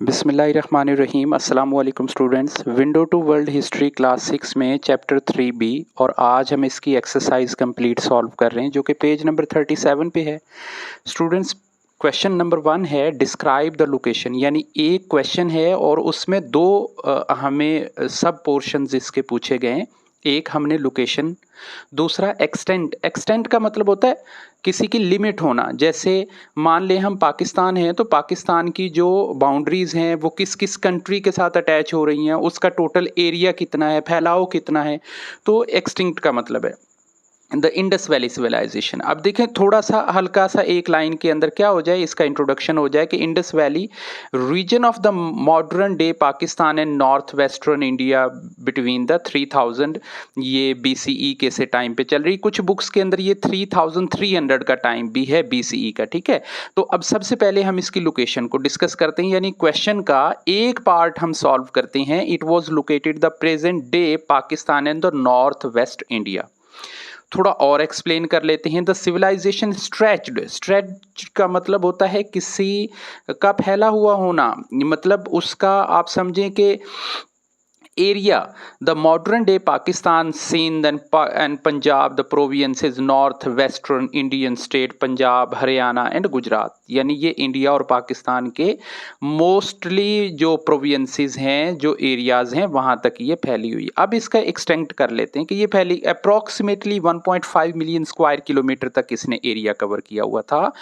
बिस्मिल्लाहिर्रहमानिर्रहीम। अस्सलाम वालेकुम students. Window to world history class 6 में चैप्टर 3B और आज हम इसकी एक्सरसाइज कंप्लीट सॉल्व कर रहे हैं जो कि पेज नंबर 37 पे है। स्टूडेंट्स, क्वेश्चन नंबर 1 है डिस्क्राइब द लोकेशन, यानी एक क्वेश्चन है और उसमें दो हमें सब पोर्शंस इसके पूछे गए हैं। एक हमने लोकेशन, दूसरा एक्सटेंट। एक्सटेंट का मतलब होता है किसी की लिमिट होना। जैसे मान लें हम पाकिस्तान हैं तो पाकिस्तान की जो बाउंड्रीज हैं वो किस किस कंट्री के साथ अटैच हो रही हैं, उसका टोटल एरिया कितना है, फैलाव कितना है। तो एक्सटिंक्ट का मतलब है द इंडस वैली सिविलाइजेशन। अब देखें थोड़ा सा हल्का सा एक लाइन के अंदर क्या हो जाए, इसका इंट्रोडक्शन हो जाए कि Indus valley region of the modern day Pakistan and north western India between the 3000, ये BCE के से टाइम पे चल रही। कुछ बुक्स के अंदर ये 3300 का टाइम भी है BCE का, ठीक है। तो अब सबसे पहले हम इसकी लोकेशन को डिस्कस करते हैं, यानी क्वेश्चन का एक पार्ट हम सॉल्व करते हैं। It was located the present day Pakistan and the north west India. थोड़ा और एक्सप्लेन कर लेते हैं। द सिविलाइजेशन स्ट्रेच्ड, स्ट्रेच का मतलब होता है किसी का फैला हुआ होना, मतलब उसका आप समझें कि area. The modern day Pakistan, Sindh and Punjab, the provinces north western Indian state Punjab, Haryana and Gujarat, यानी ये इंडिया और पाकिस्तान के मोस्टली जो प्रोविंसेस हैं, जो एरियाज हैं, वहां तक ये फैली हुई। अब इसका एक्सटेंट कर लेते हैं कि ये फैली अप्रॉक्सीमेटली 1.5 मिलियन स्क्वायर किलोमीटर तक इसने एरिया कवर किया हुआ था।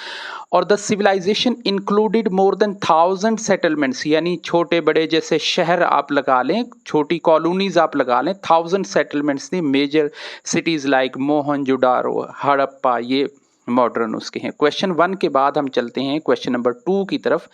और the civilisation included more than 1000 settlements, यानी छोटे बड़े जैसे शहर आप लगा लें, छोटी कॉलोनीज आप लगा लें, 1000 सेटलमेंट्स थी। Major cities like Mohenjodaro, Harappa, ये मॉडर्न उसके हैं। क्वेश्चन 1 के बाद हम चलते हैं क्वेश्चन नंबर 2 की तरफ।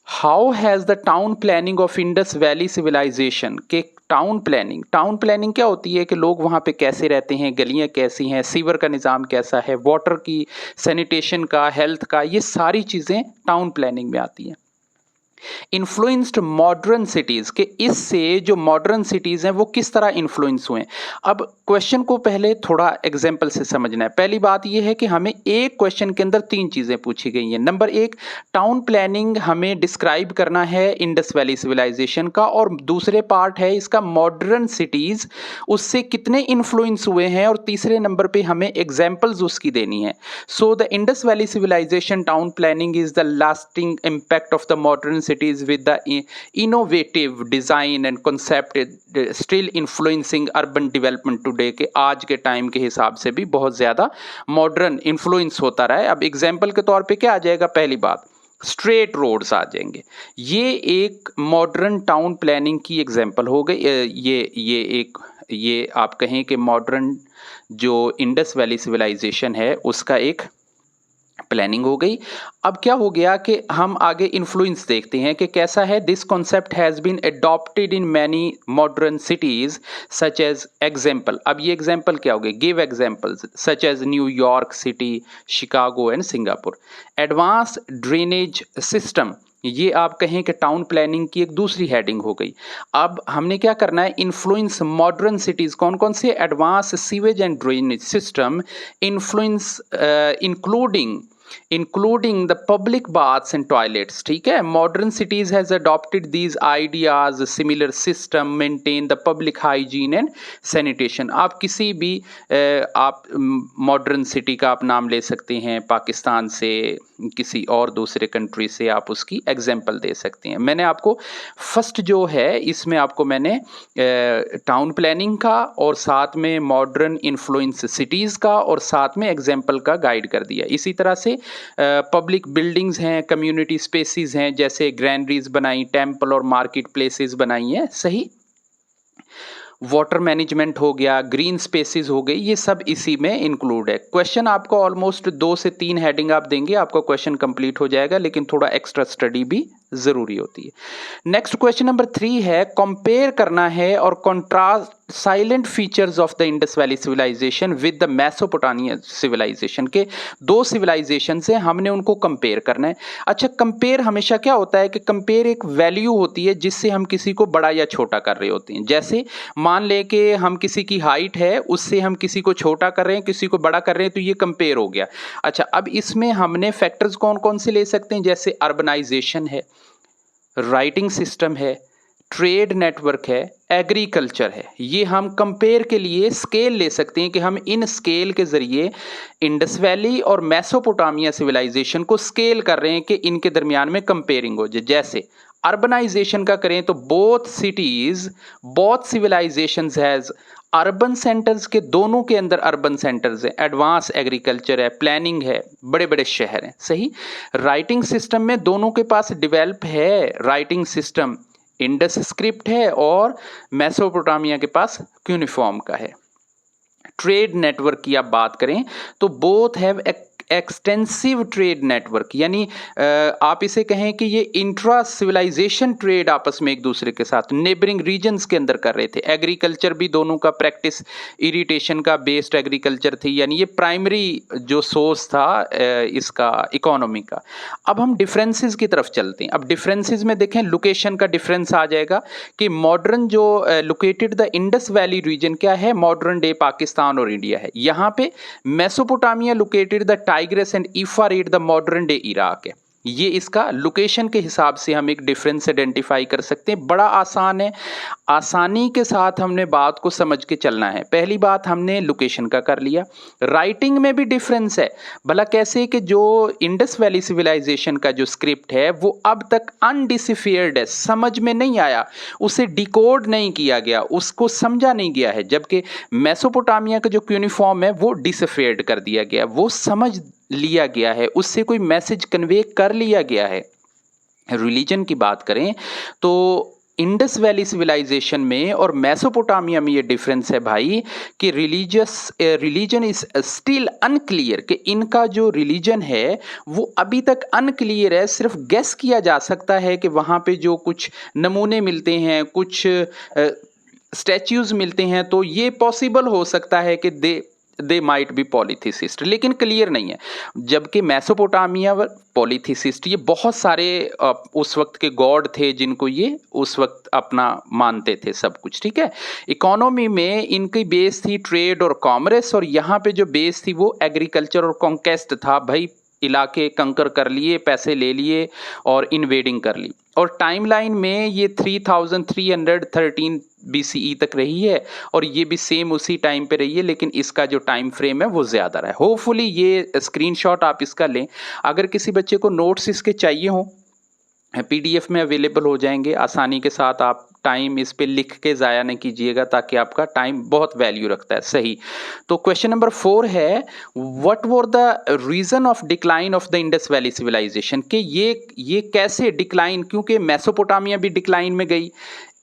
How has the town planning of Indus valley civilisation के टाउन प्लानिंग क्या होती है कि लोग वहाँ पे कैसे रहते हैं, गलियाँ कैसी हैं, सीवर का निज़ाम कैसा है, वाटर की, सैनिटेशन का, हेल्थ का, ये सारी चीज़ें टाउन प्लानिंग में आती हैं। इन्फ्लुएंस्ड मॉडर्न सिटीज के, इससे जो मॉडर्न सिटीज हैं वो किस तरह इन्फ्लुएंस हुए। अब क्वेश्चन को पहले थोड़ा एग्जांपल से समझना है। पहली बात यह है कि हमें एक क्वेश्चन के अंदर 3 चीजें पूछी गई हैं। नंबर 1, टाउन प्लानिंग हमें डिस्क्राइब करना है इंडस वैली सिविलाइजेशन का, और दूसरे पार्ट है इसका मॉडर्न सिटीज उससे कितने इन्फ्लुएंस हुए हैं, और तीसरे नंबर पे हमें एग्जांपल्स उसकी देनी है। So the Indus valley civilisation town planning is the lasting impact of the modern cities with the innovative design and concept still influencing urban development today, के आज के टाइम के हिसाब से भी बहुत ज़्यादा मॉडर्न इन्फ्लुएंस होता रहा है। अब एग्जाम्पल के तौर पे क्या आ जाएगा, पहली बात स्ट्रेट रोड्स आ जाएंगे। ये एक मॉडर्न टाउन प्लानिंग की एग्जाम्पल हो गई। ये आप कहें कि मॉडर्न जो इंडस वैली सिविलाइजेशन है उसका एक प्लानिंग हो गई। अब क्या हो गया कि हम आगे इन्फ्लुएंस देखते हैं कि कैसा है। This concept has been adopted in many modern cities such as example. अब ये एग्जाम्पल क्या हो गए, give examples such as New York city, Chicago and Singapore. Advance drainage system, ये आप कहें कि टाउन प्लानिंग की एक दूसरी हेडिंग हो गई। अब हमने क्या करना है, इन्फ्लुएंस मॉडर्न सिटीज कौन कौन से, advance sewage and drainage system, influence including the public baths and toilets, ठीक है। modern cities has adopted these ideas, similar system maintain the public hygiene and sanitation। आप किसी भी आप मॉडर्न सिटी का आप नाम ले सकते हैं, पाकिस्तान से, किसी और दूसरे कंट्री से आप उसकी एग्जांपल दे सकते हैं। मैंने आपको फर्स्ट जो है इसमें आपको मैंने टाउन प्लानिंग का और साथ में मॉडर्न इन्फ्लुएंस सिटीज़ का और साथ में एग्जांपल का गाइड कर दिया। इसी तरह से पब्लिक बिल्डिंग्स हैं, कम्युनिटी स्पेसिस हैं, जैसे ग्रैंडरीज बनाई, टेम्पल और मार्केट प्लेसेस बनाई हैं, सही। वाटर मैनेजमेंट हो गया, ग्रीन स्पेसिस हो गई, ये सब इसी में इंक्लूड है। क्वेश्चन आपको ऑलमोस्ट 2 से 3 हेडिंग आप देंगे, आपका क्वेश्चन कंप्लीट हो जाएगा, लेकिन थोड़ा एक्स्ट्रा स्टडी भी जरूरी होती है। नेक्स्ट क्वेश्चन नंबर 3 है, कंपेयर करना है और contrast salient features of the Indus valley civilisation with the Mesopotamian civilisation के 2 सिविलाइजेशन से हमने उनको कंपेयर करना है। अच्छा, कंपेयर हमेशा क्या होता है कि कंपेयर एक वैल्यू होती है जिससे हम किसी को बड़ा या छोटा कर रहे होते हैं। जैसे मान ले कि हम किसी की हाइट है, उससे हम किसी को छोटा कर रहे हैं, किसी को बड़ा कर रहे हैं, तो ये कंपेयर हो गया। अच्छा, अब इसमें हमने फैक्टर्स कौन कौन से ले सकते हैं, जैसे अर्बनाइजेशन है, राइटिंग सिस्टम है, ट्रेड नेटवर्क है, एग्रीकल्चर है। ये हम कंपेयर के लिए स्केल ले सकते हैं कि हम इन स्केल के ज़रिए इंडस वैली और मेसोपोटामिया सिविलाइजेशन को स्केल कर रहे हैं कि इनके दरमियान में कंपेयरिंग हो जाए। जैसे अर्बनाइजेशन का करें तो both cities, both civilisations has urban centres, के दोनों के अंदर अर्बन सेंटर्स हैं, एडवांस एग्रीकल्चर है, प्लानिंग है, बड़े बड़े शहर हैं। सही। राइटिंग सिस्टम में दोनों के पास डेवलप है राइटिंग सिस्टम, इंडस स्क्रिप्ट है और मेसोपोटामिया के पास क्यूनिफॉर्म का है। ट्रेड नेटवर्क की आप बात करें तो both have extensive trade network, यानी आप इसे कहें कि ये इंट्रा सिविलाइजेशन ट्रेड आपस में एक दूसरे के साथ नेबरिंग रीजन्स के अंदर कर रहे थे। एग्रीकल्चर भी दोनों का प्रैक्टिस इरिटेशन का बेस्ड एग्रीकल्चर थी, यानी ये प्राइमरी जो सोर्स था इसका इकोनॉमी का। अब हम डिफरेंसेस की तरफ चलते हैं। अब डिफरेंसेस में देखें, लोकेशन का डिफरेंस आ जाएगा कि मॉडर्न जो located the Indus valley region क्या है, मॉडर्न डे पाकिस्तान और इंडिया है। यहाँ पे Mesopotamia located the tigress and Euphrates the modern day Iraq है। ये इसका लोकेशन के हिसाब से हम एक डिफरेंस आइडेंटिफाई कर सकते हैं। बड़ा आसान है, आसानी के साथ हमने बात को समझ के चलना है। पहली बात हमने लोकेशन का कर लिया। राइटिंग में भी डिफरेंस है। भला कैसे कि जो इंडस वैली सिविलाइजेशन का जो स्क्रिप्ट है वो अब तक अनडिसिफियर्ड है, समझ में नहीं आया, उसे डिकोड नहीं किया गया, उसको समझा नहीं गया है। जबकि मेसोपोटामिया का जो क्यूनिफॉर्म है वो डिसिफियर्ड कर दिया गया, वो समझ लिया गया है, उससे कोई मैसेज कन्वे कर लिया गया है। रिलीजन की बात करें तो इंडस वैली सिविलाइजेशन में और मेसोपोटामिया में ये डिफरेंस है भाई कि रिलीजन इज स्टिल अनक्लियर, कि इनका जो रिलीजन है वो अभी तक अनक्लियर है। सिर्फ गेस किया जा सकता है कि वहाँ पे जो कुछ नमूने मिलते हैं, कुछ स्टैच्यूज मिलते हैं, तो ये पॉसिबल हो सकता है कि दे माइट बी पॉलीथिसिस्ट, लेकिन क्लियर नहीं है। जबकि मेसोपोटामिया पॉलीथिसिस्ट, ये बहुत सारे उस वक्त के गॉड थे जिनको ये उस वक्त अपना मानते थे सब कुछ। ठीक है। इकोनॉमी में इनकी बेस थी ट्रेड और कॉमर्स, और यहाँ पे जो बेस थी वो एग्रीकल्चर और कॉन्केस्ट था। भाई इलाके कंकर कर लिए, पैसे ले लिए और इन्वेडिंग कर ली। और टाइमलाइन में ये 3313 BCE तक रही है, और ये भी सेम उसी टाइम पे रही है, लेकिन इसका जो टाइम फ्रेम है वो ज़्यादा रहा है। होपफुली ये स्क्रीनशॉट आप इसका लें। अगर किसी बच्चे को नोट्स इसके चाहिए हों, PDF में अवेलेबल हो जाएंगे आसानी के साथ। आप टाइम इस पे लिख के ज़ाया नहीं कीजिएगा, ताकि आपका टाइम बहुत वैल्यू रखता है। सही। तो क्वेश्चन नंबर 4 है, what were the reason of decline of the Indus valley civilisation, कि ये कैसे डिक्लाइन, क्योंकि मेसोपोटामिया भी डिक्लाइन में गई,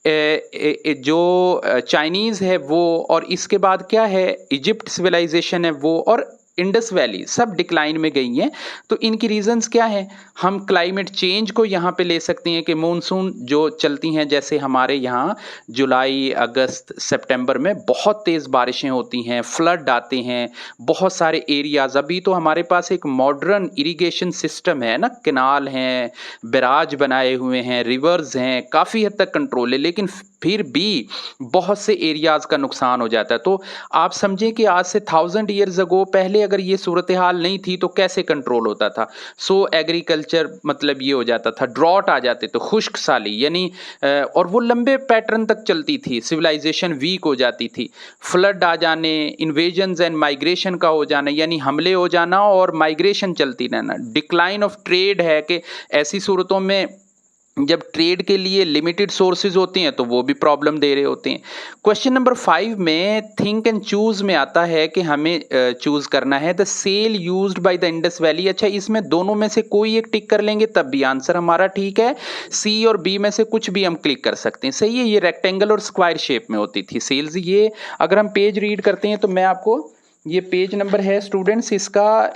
जो चाइनीज़ है वो, और इसके बाद क्या है इजिप्ट सिविलाइजेशन है वो, और इंडस वैली सब डिक्लाइन में गई हैं। तो इनकी रीजंस क्या है? हम क्लाइमेट चेंज को यहाँ पे ले सकते हैं कि मॉनसून जो चलती हैं, जैसे हमारे यहाँ जुलाई, अगस्त, सितंबर में बहुत तेज़ बारिशें होती हैं, फ्लड आते हैं बहुत सारे एरियाज़। अभी तो हमारे पास एक मॉडर्न इरिगेशन सिस्टम है ना, कैनाल हैं, बैराज बनाए हुए हैं, रिवर्स हैं, काफ़ी हद तक कंट्रोल है, लेकिन फिर भी बहुत से एरियाज़ का नुकसान हो जाता है। तो आप समझें कि आज से 1000 ईयर्स अगो पहले अगर ये सूरत हाल नहीं थी तो कैसे कंट्रोल होता था। सो एग्रीकल्चर मतलब ये हो जाता था, ड्रॉट आ जाते तो खुश्क साली, यानी और वो लंबे पैटर्न तक चलती थी, सिविलाइजेशन वीक हो जाती थी। फ्लड आ जाने, इन्वेजन्स एंड माइग्रेशन का हो जाना, यानी हमले हो जाना और माइग्रेशन चलती रहना। डिक्लाइन ऑफ ट्रेड है कि ऐसी सूरतों में जब ट्रेड के लिए लिमिटेड सोर्सेज होते हैं तो वो भी प्रॉब्लम दे रहे होते हैं। क्वेश्चन नंबर 5 में थिंक एंड चूज में आता है कि हमें चूज करना है the seal used by the Indus valley. अच्छा, इसमें दोनों में से कोई एक टिक कर लेंगे तब भी आंसर हमारा ठीक है। सी और बी में से कुछ भी हम क्लिक कर सकते हैं। सही है। ये रेक्टेंगल और स्क्वायर शेप में होती थी सेल्स। ये अगर हम पेज रीड करते हैं तो मैं आपको, ये पेज नंबर है स्टूडेंट्स, इसका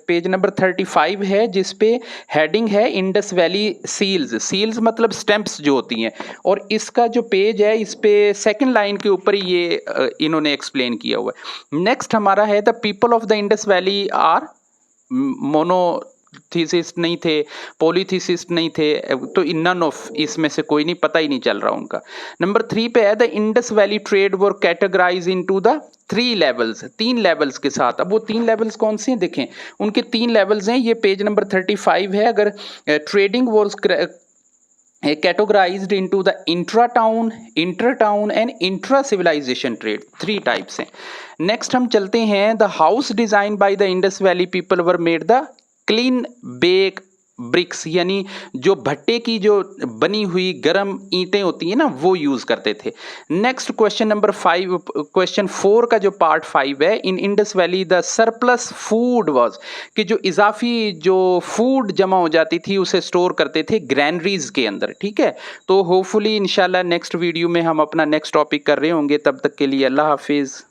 पेज नंबर 35 है, जिसपे हेडिंग है इंडस वैली सील्स। सील्स मतलब स्टैंप्स जो होती हैं, और इसका जो पेज है इस पे सेकंड लाइन के ऊपर ये इन्होंने एक्सप्लेन किया हुआ है। नेक्स्ट हमारा है the people of the Indus valley are monotheist नहीं थे, पॉलीथीसिस्ट नहीं थे, तो नन ऑफ इसमें से कोई नहीं, पता ही नहीं चल रहा उनका। नंबर 3 पे है the Indus valley trade were categorise into the 3 levels, 3 levels के साथ। अब वो 3 लेवल्स कौन से हैं देखें, उनके 3 लेवल्स हैं। ये पेज नंबर 35 है। अगर trading was categorised into the intra town, inter town and intra civilisation trade, 3 types हैं। नेक्स्ट हम चलते हैं, the house design by the Indus valley people were made the kiln bake bricks, यानी जो भट्टे की जो बनी हुई गर्म ईंटें होती हैं ना, वो यूज करते थे। नेक्स्ट क्वेश्चन नंबर 5, क्वेश्चन 4 का जो पार्ट 5 है, in Indus valley the surplus food was, कि जो इजाफी जो फूड जमा हो जाती थी उसे स्टोर करते थे ग्रैनरीज के अंदर। ठीक है, तो होपफुली इंशाल्लाह नेक्स्ट वीडियो में हम अपना नेक्स्ट टॉपिक कर रहे होंगे। तब तक के लिए अल्लाह हाफिज।